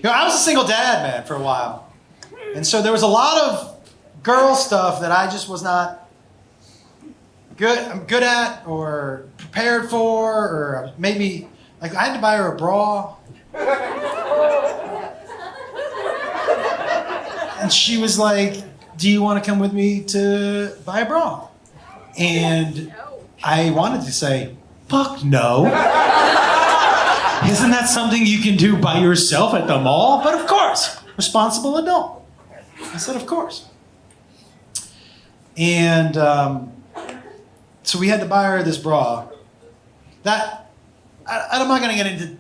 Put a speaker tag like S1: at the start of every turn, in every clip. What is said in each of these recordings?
S1: I was a single dad, man, for a while. And so there was a lot of girl stuff that I just was not good at or prepared for, or made me, like, I had to buy her a bra. And she was like, do you want to come with me to buy a bra? And I wanted to say, fuck no. Isn't that something you can do by yourself at the mall? But of course, responsible adult. I said, of course. And so we had to buy her this bra. I'm not going to get into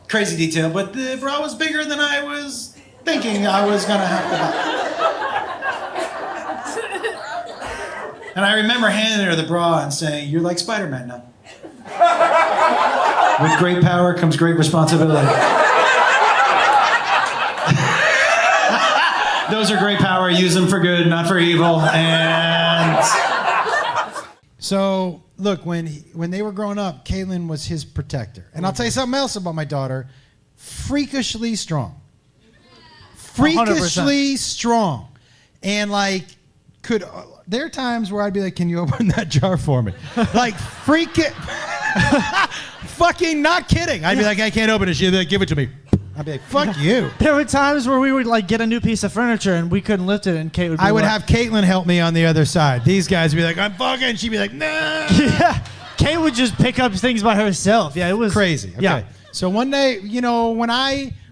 S1: crazy detail, but the bra was bigger than I was thinking I was going to have to buy. And I remember handing her the bra and saying, you're like Spider-Man now. With great power comes great responsibility. Those are great power. Use them for good, not for evil. And so, look, when they were growing up, Caitlin was his protector. And I'll tell you something else about my daughter. Freakishly strong. Freakishly 100%. Strong. And like, there are times where I'd be like, can you open that jar for me? Like, fucking not kidding. I'd be like, I can't open it. She'd be like, give it to me. I'd be like, fuck you.
S2: There were times where we would like get a new piece of furniture and we couldn't lift it, and Kate would be
S1: I would have Caitlin help me on the other side. These guys would be like, I'm fucking. She'd be like, nah.
S2: Yeah. Kate would just pick up things by herself. Yeah, it was
S1: crazy. Okay.
S2: Yeah.
S1: So one day, you know, when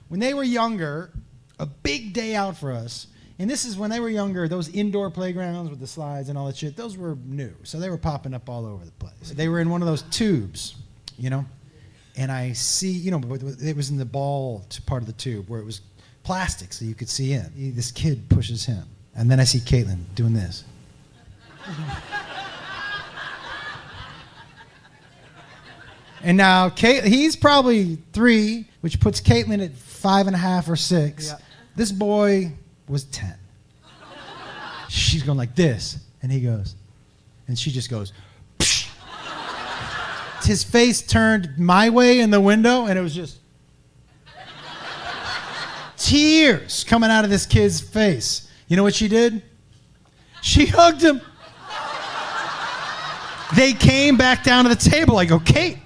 S1: they were younger, a big day out for us. And this is when they were younger, those indoor playgrounds with the slides and all that shit, those were new. So they were popping up all over the place. They were in one of those tubes, you know? And I see, you know, it was in the ball part of the tube where it was plastic so you could see in. This kid pushes him. And then I see Caitlin doing this. And now he's probably 3, which puts Caitlin at 5.5 or 6. Yeah. This boy was 10. She's going like this, and he goes, and she just goes, psh. His face turned my way in the window, and it was just tears coming out of this kid's face. You know what she did? She hugged him. They came back down to the table. I go, Kate,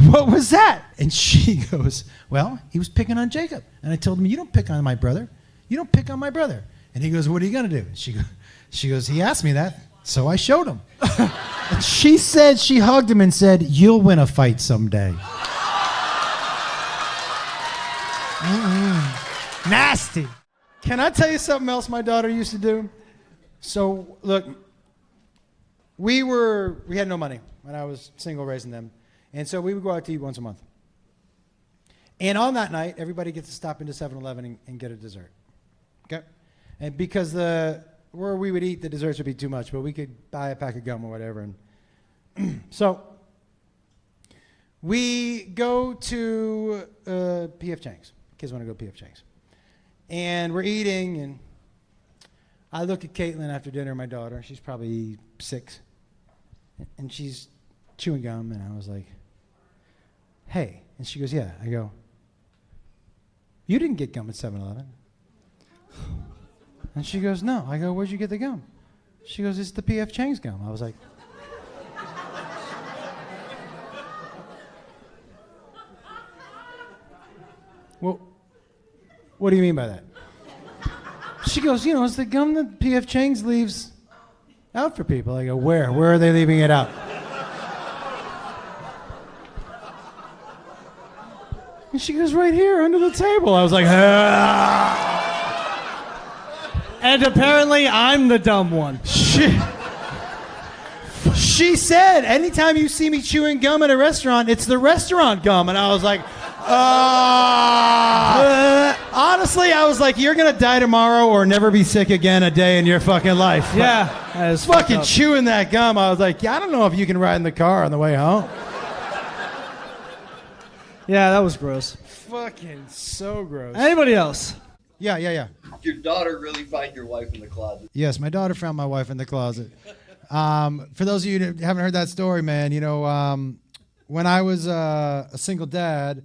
S1: what was that? And she goes, well, he was picking on Jacob. And I told him, you don't pick on my brother. You don't pick on my brother. And he goes, what are you going to do? And she goes, he asked me that, so I showed him. And she said, she hugged him and said, you'll win a fight someday.
S2: Nasty.
S1: Can I tell you something else my daughter used to do? So, look, we had no money when I was single raising them. And so we would go out to eat once a month. And on that night, everybody gets to stop into 7-Eleven and get a dessert. Okay? And because where we would eat, the desserts would be too much, but we could buy a pack of gum or whatever. And so we go to P.F. Chang's. Kids want to go to P.F. Chang's. And we're eating, and I look at Caitlin after dinner, my daughter. She's probably 6. And she's chewing gum, and I was like, hey. And she goes, yeah. I go, you didn't get gum at 7-Eleven. And she goes, no. I go, where'd you get the gum? She goes, it's the P.F. Chang's gum. I was like, well, what do you mean by that? She goes, you know, it's the gum that P.F. Chang's leaves out for people. I go, where? Where are they leaving it out? And she goes, right here under the table. I was like, ah.
S2: And apparently I'm the dumb one.
S1: She said, anytime you see me chewing gum at a restaurant, it's the restaurant gum. And I was like, honestly, I was like, you're going to die tomorrow or never be sick again a day in your fucking life.
S2: Yeah. I was
S1: fucking chewing that gum. I was like, yeah, I don't know if you can ride in the car on the way home.
S2: Yeah, that was gross.
S1: Fucking so gross.
S2: Anybody else?
S1: Yeah.
S3: Did your daughter really find your wife in the closet?
S1: Yes, my daughter found my wife in the closet. For those of you that haven't heard that story, man, you know, when I was a single dad,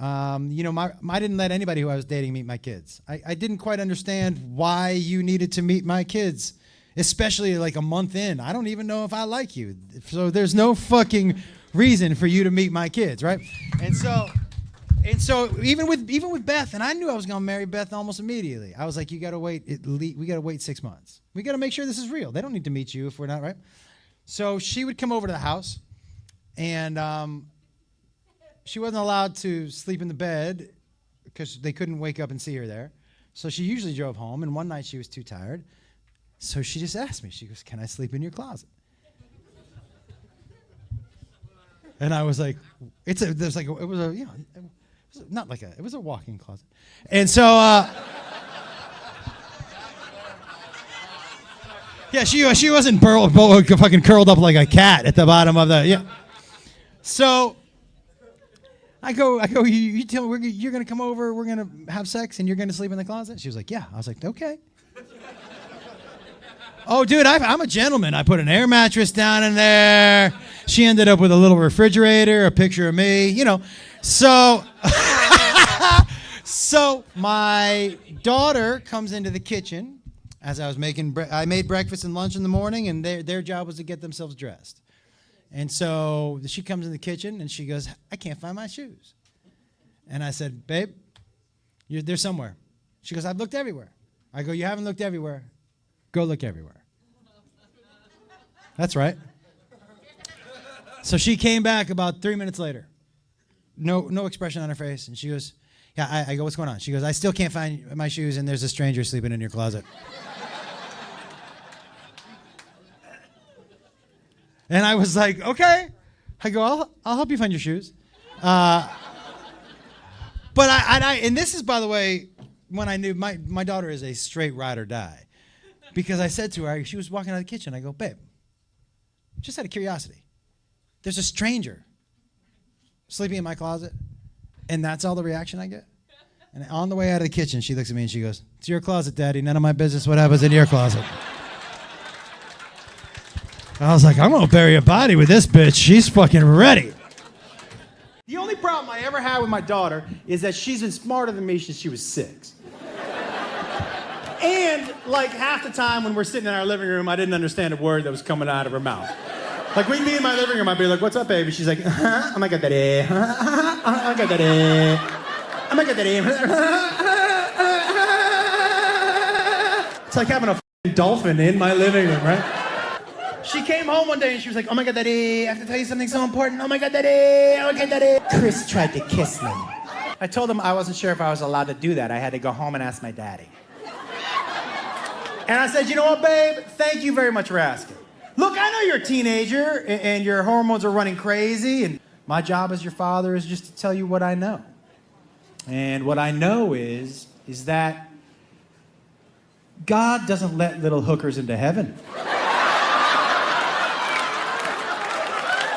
S1: I didn't let anybody who I was dating meet my kids. I didn't quite understand why you needed to meet my kids, especially like a month in. I don't even know if I like you. So there's no fucking reason for you to meet my kids, right? And so even with Beth, and I knew I was gonna marry Beth almost immediately. I was like, you gotta wait. We gotta wait 6 months. We gotta make sure this is real. They don't need to meet you if we're not, right? So she would come over to the house, and she wasn't allowed to sleep in the bed because they couldn't wake up and see her there. So she usually drove home, and one night she was too tired. So she just asked me, she goes, can I sleep in your closet? And I was like, it was a walk-in closet. And so, yeah, she wasn't fucking curled up like a cat at the bottom of the, yeah. So I go, you tell me you're going to come over, we're going to have sex, and you're going to sleep in the closet? She was like, yeah. I was like, okay. Oh, dude, I'm a gentleman. I put an air mattress down in there. She ended up with a little refrigerator, a picture of me, So, so my daughter comes into the kitchen as I was I made breakfast and lunch in the morning, and their job was to get themselves dressed. And so she comes in the kitchen, and she goes, I can't find my shoes. And I said, babe, they're somewhere. She goes, I've looked everywhere. I go, you haven't looked everywhere. Go look everywhere. That's right. So she came back about 3 minutes later. No expression on her face. And she goes, yeah, I go, what's going on? She goes, I still can't find my shoes, and there's a stranger sleeping in your closet. And I was like, okay. I go, I'll help you find your shoes. But and this is, by the way, when I knew my daughter is a straight ride or die. Because I said to her, she was walking out of the kitchen, I go, babe, just out of curiosity, there's a stranger sleeping in my closet, and that's all the reaction I get? And on the way out of the kitchen, she looks at me and she goes, it's your closet, Daddy. None of my business what happens in your closet. I was like, I'm going to bury a body with this bitch. She's fucking ready.
S4: The only problem I ever had with my daughter is that she's been smarter than me since she was 6. And like half the time when we're sitting in our living room, I didn't understand a word that was coming out of her mouth. Like we'd be in my living room, I'd be like, what's up, baby? She's like, oh my God, Daddy. Oh my God, Daddy. Oh my God, Daddy. It's like having a dolphin in my living room, right? She came home one day and she was like, oh my God, Daddy, I have to tell you something so important. Oh my God, Daddy. Oh my God, Daddy. Chris tried to kiss me. I told him I wasn't sure if I was allowed to do that. I had to go home and ask my daddy. And I said, you know what, babe? Thank you very much for asking. Look, I know you're a teenager and your hormones are running crazy, and my job as your father is just to tell you what I know. And what I know is that God doesn't let little hookers into heaven.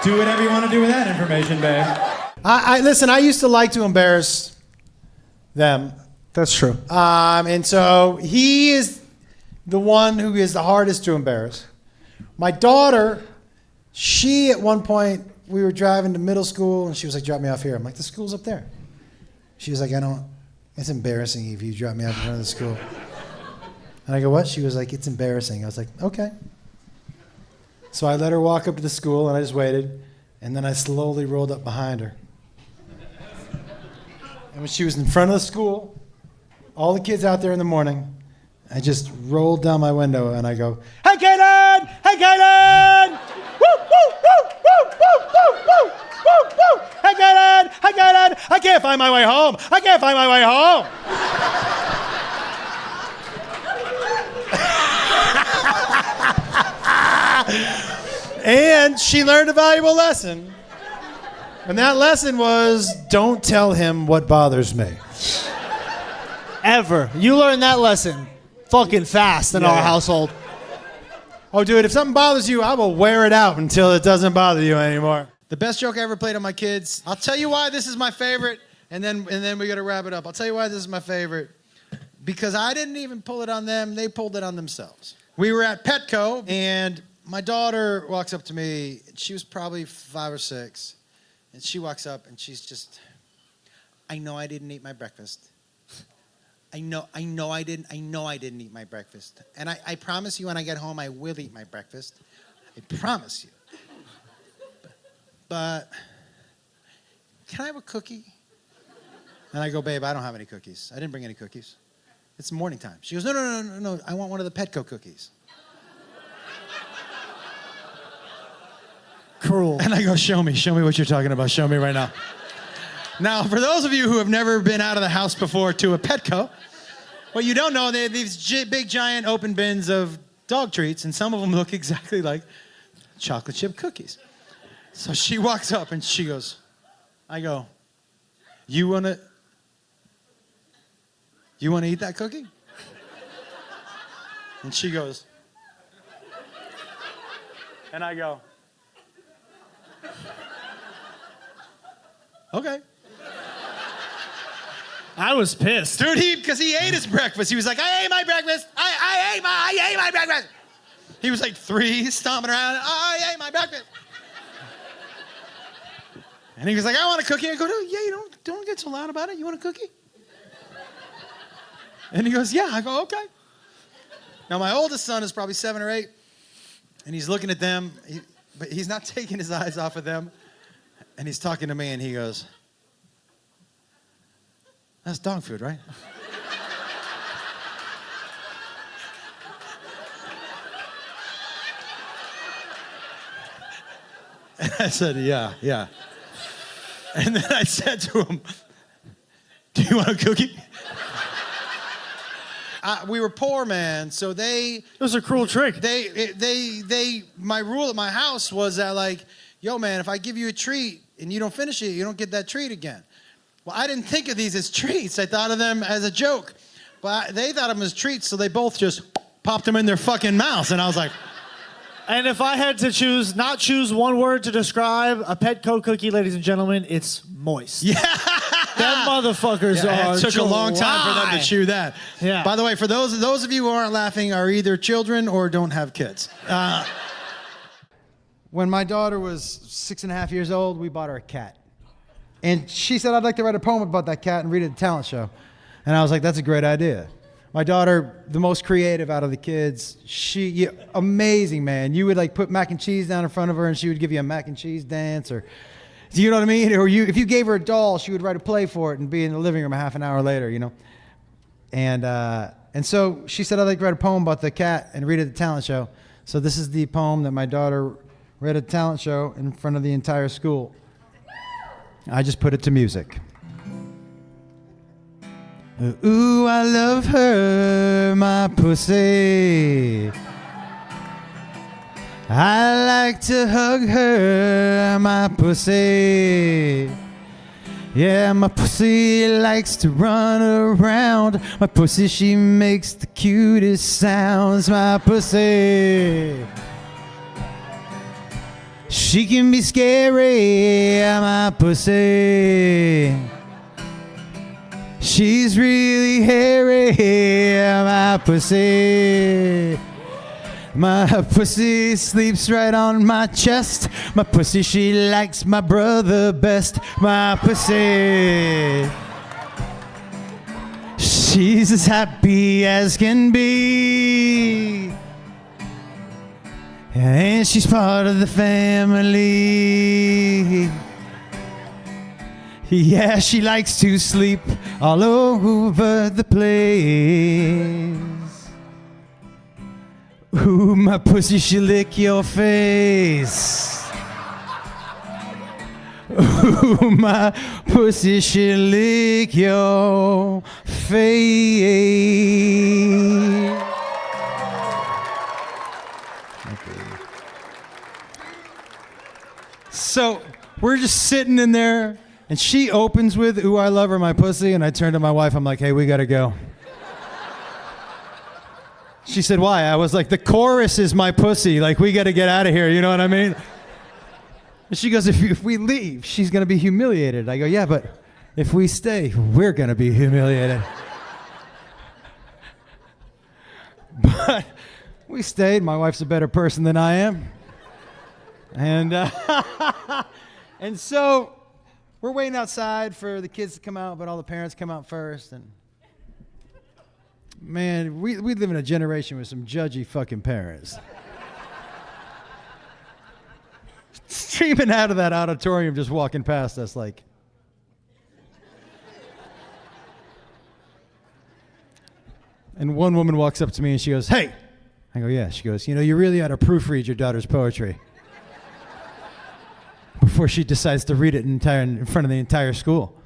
S4: Do whatever you want to do with that information, babe.
S1: Listen, I used to like to embarrass them.
S4: That's true.
S1: And so he is the one who is the hardest to embarrass. My daughter, she at one point, we were driving to middle school, and she was like, drop me off here. I'm like, the school's up there. She was like, it's embarrassing if you drop me off in front of the school. And I go, what? She was like, it's embarrassing. I was like, okay. So I let her walk up to the school, and I just waited, and then I slowly rolled up behind her. And when she was in front of the school, all the kids out there in the morning, I just rolled down my window and I go, hey, Kaden! Hey, Kaden! Woo, woo, woo, woo, woo, woo, woo, woo, woo! Hey, Kaden! Hey, Kaden! I can't find my way home! I can't find my way home! And she learned a valuable lesson. And that lesson was, don't tell him what bothers me.
S2: Ever. You learned that lesson fucking fast in our household.
S1: Oh, dude, if something bothers you, I will wear it out until it doesn't bother you anymore. The best joke I ever played on my kids. I'll tell you why this is my favorite, and then we got to wrap it up. I'll tell you why this is my favorite. Because I didn't even pull it on them. They pulled it on themselves. We were at Petco, and my daughter walks up to me. She was probably 5 or 6. And she walks up, and she's just, I know I didn't eat my breakfast. I know I didn't eat my breakfast. And I promise you when I get home, I will eat my breakfast. I promise you. But can I have a cookie? And I go, babe, I don't have any cookies. I didn't bring any cookies. It's morning time. She goes, no. I want one of the Petco cookies.
S2: Cruel.
S1: And I go, show me what you're talking about. Show me right now. Now, for those of you who have never been out of the house before to a Petco, what you don't know, they have these big, giant open bins of dog treats, and some of them look exactly like chocolate chip cookies. So she walks up and she goes, I go, you want to eat that cookie? And she goes, and I go, okay.
S2: I was pissed.
S1: Dude, because he ate his breakfast. He was like, I ate my breakfast. I ate my breakfast. He was like 3, stomping around. I ate my breakfast. And he was like, I want a cookie. I go, no, yeah, you don't get so loud about it. You want a cookie? And he goes, yeah. I go, okay. Now, my oldest son is probably 7 or 8, and he's looking at them, but he's not taking his eyes off of them. And he's talking to me, and he goes, that's dog food, right? And I said, yeah. And then I said to him, do you want a cookie? We were poor, man, so
S2: It was a cruel trick.
S1: My rule at my house was that, like, yo, man, if I give you a treat and you don't finish it, you don't get that treat again. Well, I didn't think of these as treats. I thought of them as a joke. But they thought of them as treats, so they both just popped them in their fucking mouths. And I was like...
S2: And if I had to not choose one word to describe a Petco cookie, ladies and gentlemen, it's moist.
S1: Yeah.
S2: Them motherfuckers are
S1: It took a long time for them to chew that.
S2: Yeah.
S1: By the way, for those of you who aren't laughing are either children or don't have kids. When my daughter was 6.5 years old, we bought her a cat. And she said, I'd like to write a poem about that cat and read it at the talent show. And I was like, that's a great idea. My daughter, the most creative out of the kids, amazing, man. You would like put mac and cheese down in front of her and she would give you a mac and cheese dance, or, do you know what I mean? Or if you gave her a doll, she would write a play for it and be in the living room a half an hour later, you know? And so she said, I'd like to write a poem about the cat and read it at the talent show. So this is the poem that my daughter read at a talent show in front of the entire school. I just put it to music. Ooh, I love her, my pussy. I like to hug her, my pussy. Yeah, my pussy likes to run around. My pussy, she makes the cutest sounds, my pussy. She can be scary, my pussy. She's really hairy, my pussy. My pussy sleeps right on my chest. My pussy, she likes my brother best. My pussy. She's as happy as can be. And she's part of the family. Yeah, she likes to sleep all over the place. Ooh, my pussy, she lick your face. Ooh, my pussy, she lick your face. So we're just sitting in there, and she opens with, ooh, I love her, my pussy, and I turn to my wife, I'm like, hey, we gotta go. She said, why? I was like, the chorus is my pussy, like, we gotta get out of here, you know what I mean? And she goes, if we leave, she's gonna be humiliated. I go, yeah, but if we stay, we're gonna be humiliated. But we stayed, my wife's a better person than I am. And so we're waiting outside for the kids to come out, but all the parents come out first. And man, we live in a generation with some judgy fucking parents. Streaming out of that auditorium, just walking past us like. And one woman walks up to me and she goes, "Hey." I go, "Yeah." She goes, "You know, you really ought to proofread your daughter's poetry." Before she decides to read it in front of the entire school.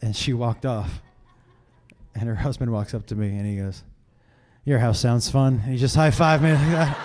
S1: And she walked off. And her husband walks up to me and he goes, "Your house sounds fun." And he just high-fived me like that.